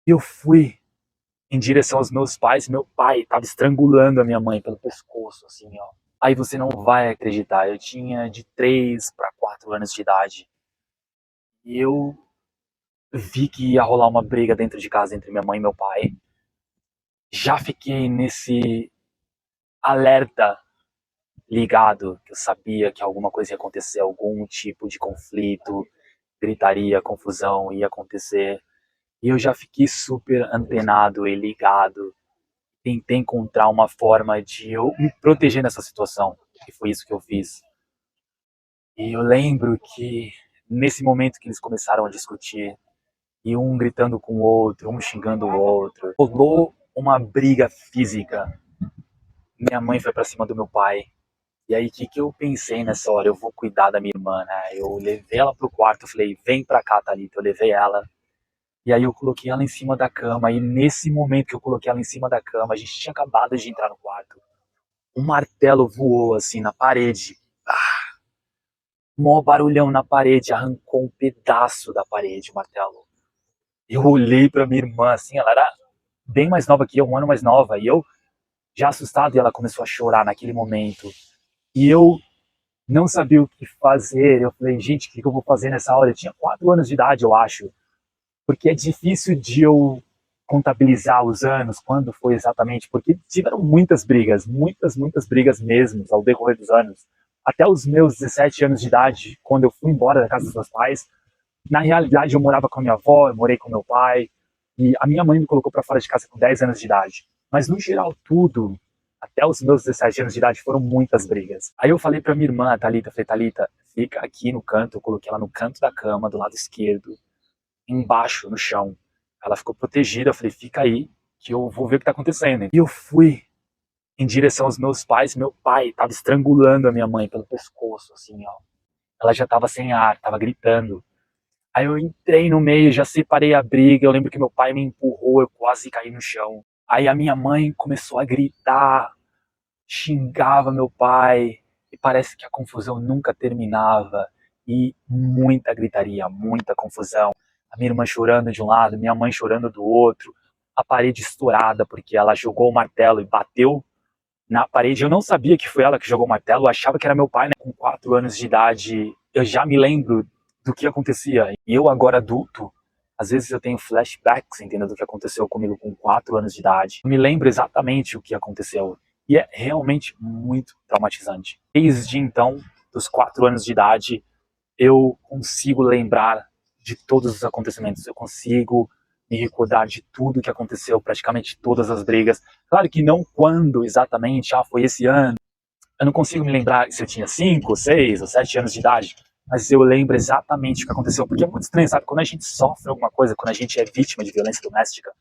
Eu fui em direção aos meus pais, meu pai estava estrangulando a minha mãe pelo pescoço, assim, ó. Aí você não vai acreditar, eu tinha de 3 para 4 anos de idade. E eu vi que ia rolar uma briga dentro de casa entre minha mãe e meu pai. Já fiquei nesse alerta ligado, que eu sabia que alguma coisa ia acontecer, algum tipo de conflito, gritaria, confusão ia acontecer. E eu já fiquei super antenado e ligado. Tentei encontrar uma forma de eu me proteger nessa situação. E foi isso que eu fiz. E eu lembro que nesse momento que eles começaram a discutir, e um gritando com o outro, um xingando o outro, rolou uma briga física. Minha mãe foi pra cima do meu pai. E aí, o que eu pensei nessa hora? Eu vou cuidar da minha irmã, né? Eu levei ela pro quarto, falei, vem pra cá, Thalita. Eu levei ela. E aí eu coloquei ela em cima da cama. E nesse momento que eu coloquei ela em cima da cama, a gente tinha acabado de entrar no quarto. Um martelo voou assim na parede. Mó barulhão na parede, arrancou um pedaço da parede o martelo. Eu olhei pra minha irmã, assim, ela era bem mais nova que eu, um ano mais nova, e eu já assustado, e ela começou a chorar naquele momento. E eu não sabia o que fazer. Eu falei, gente, o que eu vou fazer nessa hora? Eu tinha 4 anos de idade, eu acho, porque é difícil de eu contabilizar os anos, quando foi exatamente, porque tiveram muitas brigas mesmo ao decorrer dos anos. Até os meus 17 anos de idade, quando eu fui embora da casa dos meus pais, na realidade eu morava com a minha avó, eu morei com meu pai, e a minha mãe me colocou para fora de casa com 10 anos de idade. Mas no geral tudo, até os meus 17 anos de idade, foram muitas brigas. Aí eu falei para minha irmã, a Thalita, falei, Thalita, fica aqui no canto, eu coloquei ela no canto da cama, do lado esquerdo, embaixo, no chão. Ela ficou protegida, eu falei, fica aí, que eu vou ver o que tá acontecendo. E eu fui em direção aos meus pais, meu pai tava estrangulando a minha mãe pelo pescoço, assim, ó. Ela já tava sem ar, tava gritando. Aí eu entrei no meio, já separei a briga, eu lembro que meu pai me empurrou, eu quase caí no chão. Aí a minha mãe começou a gritar, xingava meu pai, e parece que a confusão nunca terminava. E muita gritaria, muita confusão. A minha irmã chorando de um lado, minha mãe chorando do outro, a parede estourada porque ela jogou o martelo e bateu na parede. Eu não sabia que foi ela que jogou o martelo, eu achava que era meu pai, né? Com 4 anos de idade, eu já me lembro do que acontecia. E eu agora adulto, às vezes eu tenho flashbacks, entendeu, do que aconteceu comigo com 4 anos de idade. Eu me lembro exatamente o que aconteceu. E é realmente muito traumatizante. Desde então, dos 4 anos de idade, eu consigo lembrar de todos os acontecimentos. Eu consigo me recordar de tudo que aconteceu, praticamente todas as brigas. Claro que não quando exatamente, foi esse ano. Eu não consigo me lembrar se eu tinha 5, 6 ou 7 anos de idade, mas eu lembro exatamente o que aconteceu, porque é muito estranho, sabe? Quando a gente sofre alguma coisa, quando a gente é vítima de violência doméstica,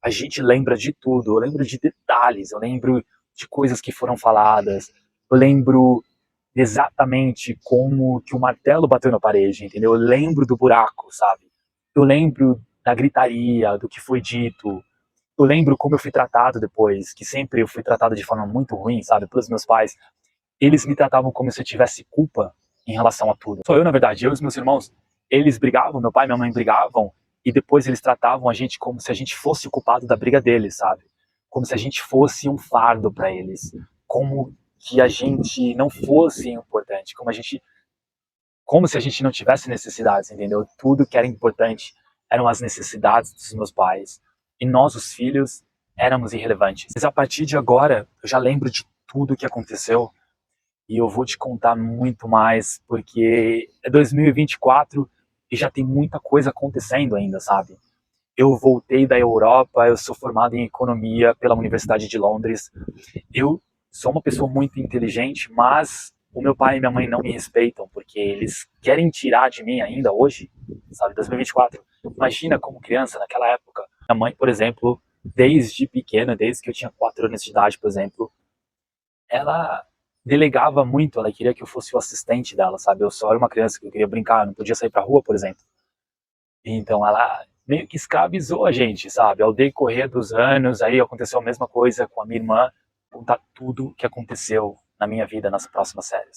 a gente lembra de tudo. Eu lembro de detalhes, eu lembro de coisas que foram faladas, eu lembro exatamente como que o martelo bateu na parede, entendeu? Eu lembro do buraco, sabe? Eu lembro da gritaria, do que foi dito. Eu lembro como eu fui tratado depois, que sempre eu fui tratado de forma muito ruim, sabe, pelos meus pais. Eles me tratavam como se eu tivesse culpa em relação a tudo. Só eu, na verdade, eu e os meus irmãos, eles brigavam, meu pai e minha mãe brigavam, e depois eles tratavam a gente como se a gente fosse o culpado da briga deles, sabe? Como se a gente fosse um fardo para eles, como que a gente não fosse importante, como se a gente não tivesse necessidades, entendeu? Tudo que era importante eram as necessidades dos meus pais. E nós, os filhos, éramos irrelevantes. Mas a partir de agora, eu já lembro de tudo que aconteceu e eu vou te contar muito mais, porque é 2024 e já tem muita coisa acontecendo ainda, sabe? Eu voltei da Europa, eu sou formado em economia pela Universidade de Londres. Eu sou uma pessoa muito inteligente, mas o meu pai e minha mãe não me respeitam, porque eles querem tirar de mim ainda hoje, sabe, 2024. Imagina como criança naquela época. Minha mãe, por exemplo, desde pequena, desde que eu tinha 4 anos de idade, por exemplo, ela delegava muito, ela queria que eu fosse o assistente dela, sabe? Eu só era uma criança que eu queria brincar, não podia sair pra rua, por exemplo. Então ela meio que escravizou a gente, sabe? Ao decorrer dos anos, aí aconteceu a mesma coisa com a minha irmã, contar tudo o que aconteceu na minha vida nas próximas séries.